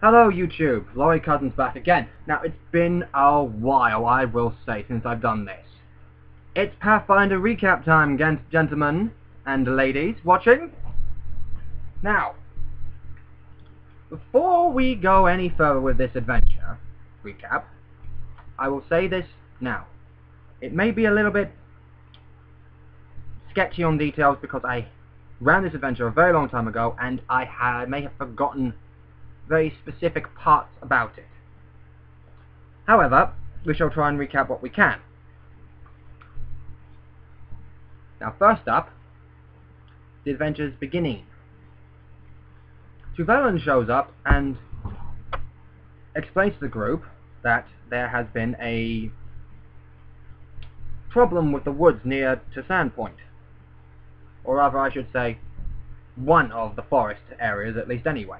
Hello YouTube, Laurie Cousins back again. Now it's been a while, I will say, since I've done this. It's Pathfinder recap time, gentlemen and ladies watching. Now, before we go any further with this adventure recap, I will say this now. It may be a little bit sketchy on details because I ran this adventure a very long time ago and I may have forgotten very specific parts about it. However, we shall try and recap what we can. Now, first up, the adventure's beginning. Tuvalan shows up and explains to the group that there has been a problem with the woods near to Sandpoint. Or rather, I should say, one of the forest areas, at least anyway.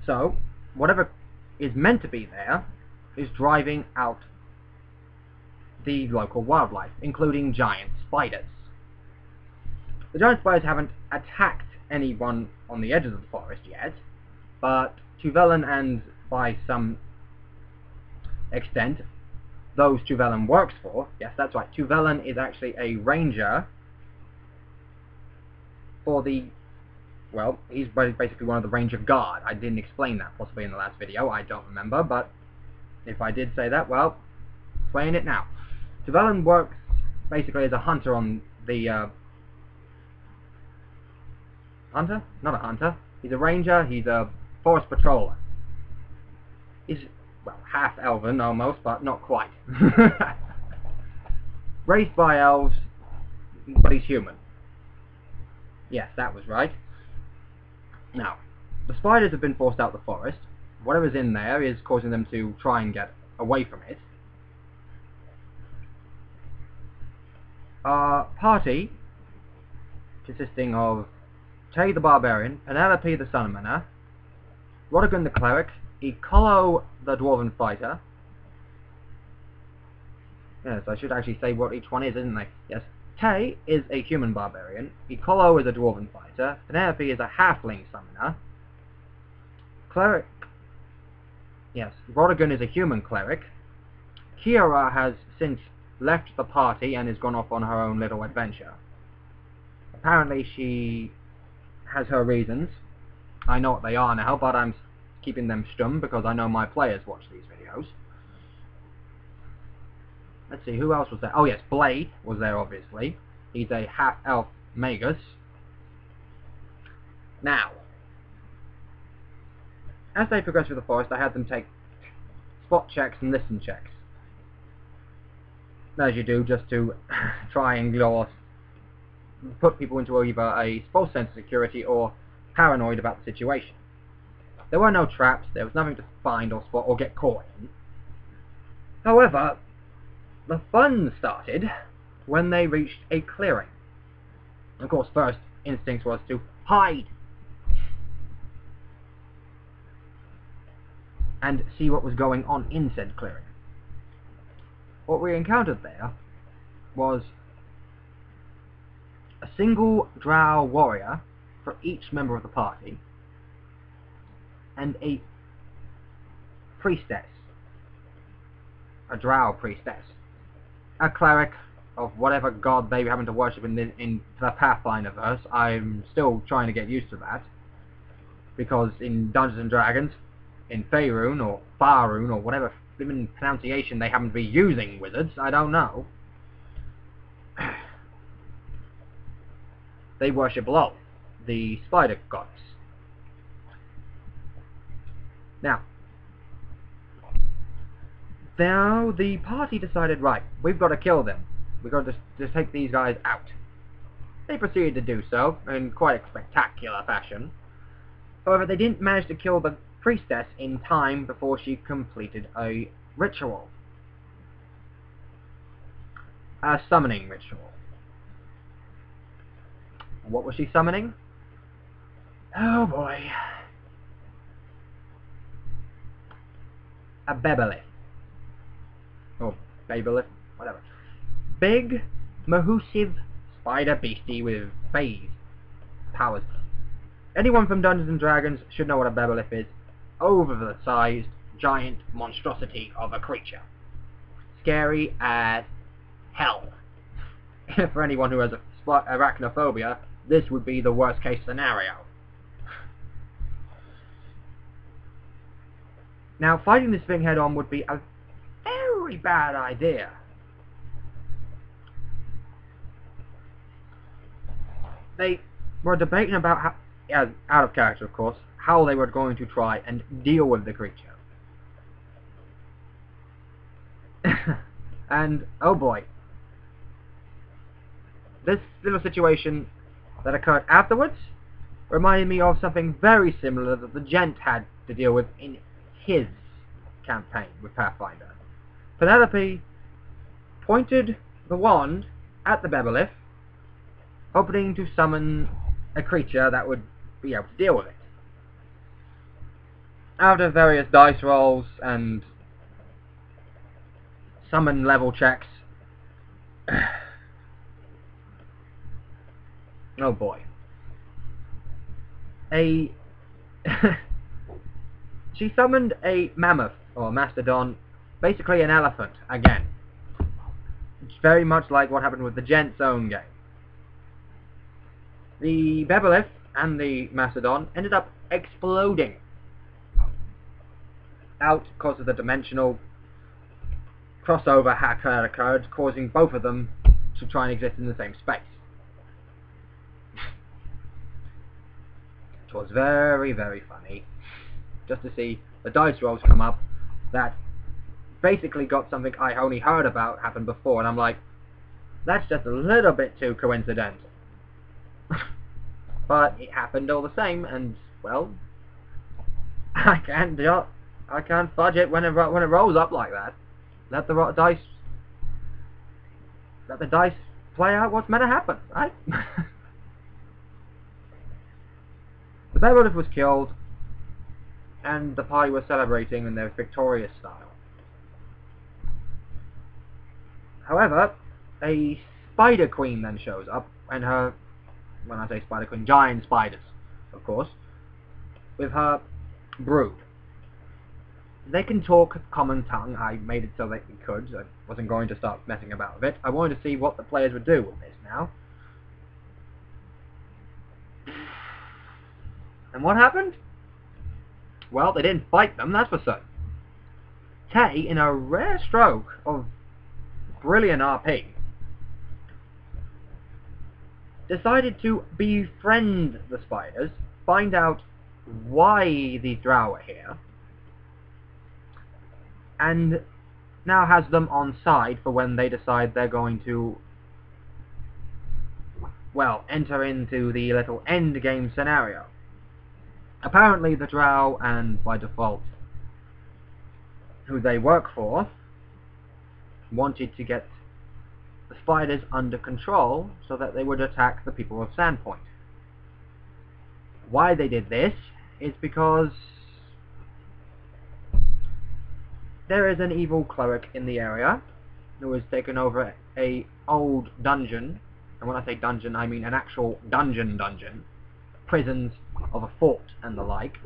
So, whatever is meant to be there is driving out the local wildlife, including giant spiders. The giant spiders haven't attacked anyone on the edges of the forest yet, but Tuvalan, and by some extent, those Tuvalan works for, yes, that's right, Tuvalan is actually a ranger for the, well, he's basically one of the Ranger Guard. I didn't explain that possibly in the last video, I don't remember, but if I did say that, well, explain it now. Tuvalan works basically as a hunter on the, hunter? Not a hunter. He's a ranger, he's a forest patroller. He's, well, half elven almost, but not quite. Raised by elves, but he's human. Yes, that was right. Now, the spiders have been forced out the forest. Whatever's in there is causing them to try and get away from it. Our party, consisting of Tay the Barbarian, Penelope the Summoner, Rodigan the Cleric, Ecolo the Dwarven Fighter. Yes, I should actually say what each one is, isn't I? Yes, Tay is a human barbarian, Ecolo is a Dwarven Fighter, Penelope is a Halfling Summoner, Cleric, yes, Rodigan is a human Cleric, Kiara has since left the party and has gone off on her own little adventure. Apparently she has her reasons. I know what they are now, but I'm keeping them stum because I know my players watch these videos. Let's see, who else was there? Oh yes, Blade was there obviously. He's a half-elf magus. Now, as they progress through the forest, I had them take spot checks and listen checks. As you do, just to try and put people into either a false sense of security or paranoid about the situation. There were no traps, there was nothing to find or spot or get caught in. However, the fun started when they reached a clearing. Of course, first instinct was to hide and see what was going on in said clearing. What we encountered there was a single drow warrior for each member of the party and a priestess, a drow priestess, a cleric of whatever god they happen to worship in the Pathfinderverse. I'm still trying to get used to that, because in Dungeons and Dragons, in Faerun or Faerun or whatever even pronunciation they happen to be using, wizards, I don't know, they worship Lolth, the spider goddess. Now the party decided, right, we've got to kill them. We've got to just take these guys out. They proceeded to do so in quite a spectacular fashion. However, they didn't manage to kill the priestess in time before she completed a ritual. A summoning ritual. What was she summoning? Oh boy. A Bebelith. Or Babelith, whatever. Big, mahoosive spider beastie with phase powers. Anyone from Dungeons and Dragons should know what a Bebolith is. Over-the-sized, giant monstrosity of a creature. Scary as hell. For anyone who has arachnophobia, this would be the worst case scenario. Now, fighting this thing head on would be a very bad idea. They were debating about how, out of character of course, how they were going to try and deal with the creature. And, oh boy. This little situation that occurred afterwards reminded me of something very similar that the Gent had to deal with in his campaign with Pathfinder. Penelope pointed the wand at the Bebolith, hoping to summon a creature that would be able to deal with it. After various dice rolls and summon level checks, oh boy. She summoned a mammoth, or mastodon, basically an elephant, again. It's very much like what happened with the Gent's own game. The Bebolith and the mastodon ended up exploding out because of the dimensional crossover hack that occurred, causing both of them to try and exist in the same space. It was very, very funny just to see the dice rolls come up that basically got something I only heard about happen before, and I'm like, that's just a little bit too coincidental. But it happened all the same, and well, I can't fudge it when it rolls up like that. Let the dice play out what's meant to happen, right? The Bebolith was killed, and the party was celebrating in their victorious style. However, a Spider Queen then shows up, and her, when I say Spider Queen, giant spiders, of course, with her brood. They can talk common tongue. I made it so that they could. I wasn't going to start messing about with it. I wanted to see what the players would do with this now. And what happened? Well, they didn't fight them, that's for certain. Tay, in a rare stroke of brilliant RP, decided to befriend the spiders, find out why these drow are here, and now has them on side for when they decide they're going to, well, enter into the little end game scenario. Apparently the drow, and by default who they work for, wanted to get the spiders under control so that they would attack the people of Sandpoint. Why they did this is because there is an evil cleric in the area who has taken over a old dungeon, and when I say dungeon I mean an actual dungeon, prisons of a fort and the like,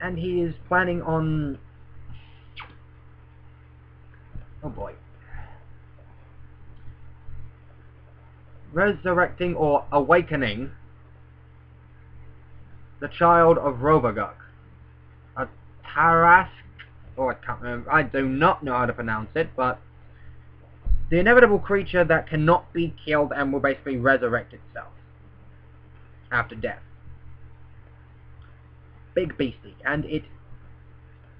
and he is planning on, oh boy, resurrecting or awakening the child of Rovagug, a Tarask, or I can't remember, I do not know how to pronounce it, but the inevitable creature that cannot be killed and will basically resurrect itself after death. Big beastie, and it,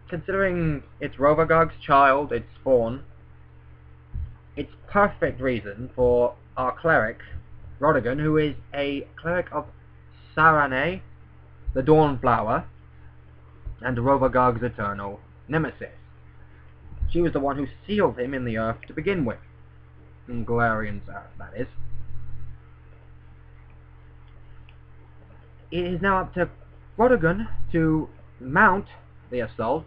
considering it's Rovagug's child, its spawn, it's perfect reason for our cleric, Rodigan, who is a cleric of Sarane, the Dawnflower, and Rovagug's eternal nemesis. She was the one who sealed him in the earth to begin with. In Galarian's earth, that is. It is now up to Rodigan to mount the assault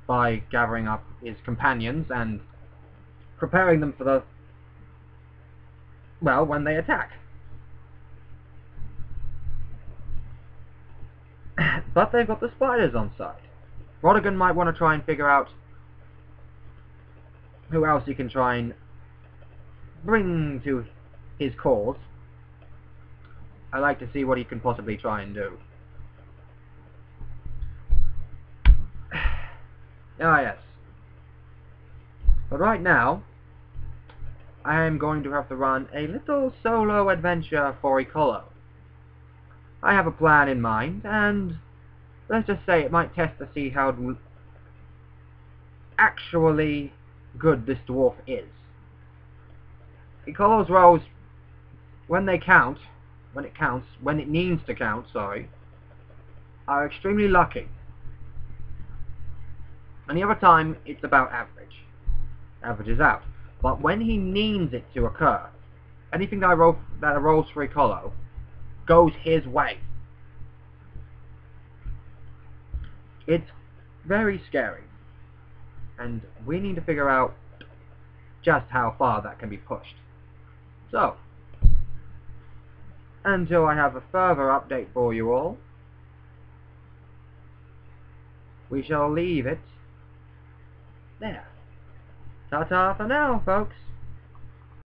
by gathering up his companions and preparing them for the, well, when they attack. But they've got the spiders on side. Rodigan might want to try and figure out who else he can try and bring to his cause. I like to see what he can possibly try and do. Ah, yes. But right now, I am going to have to run a little solo adventure for Ecolo. I have a plan in mind, and let's just say it might test to see how actually good this dwarf is. Ecolo's rolls, when it needs to count, are extremely lucky. And the other time, it's about average. Averages out. But when he needs it to occur, anything that rolls for Ecolo goes his way. It's very scary. And we need to figure out just how far that can be pushed. So, until I have a further update for you all, we shall leave it there. Ta-ta for now, folks.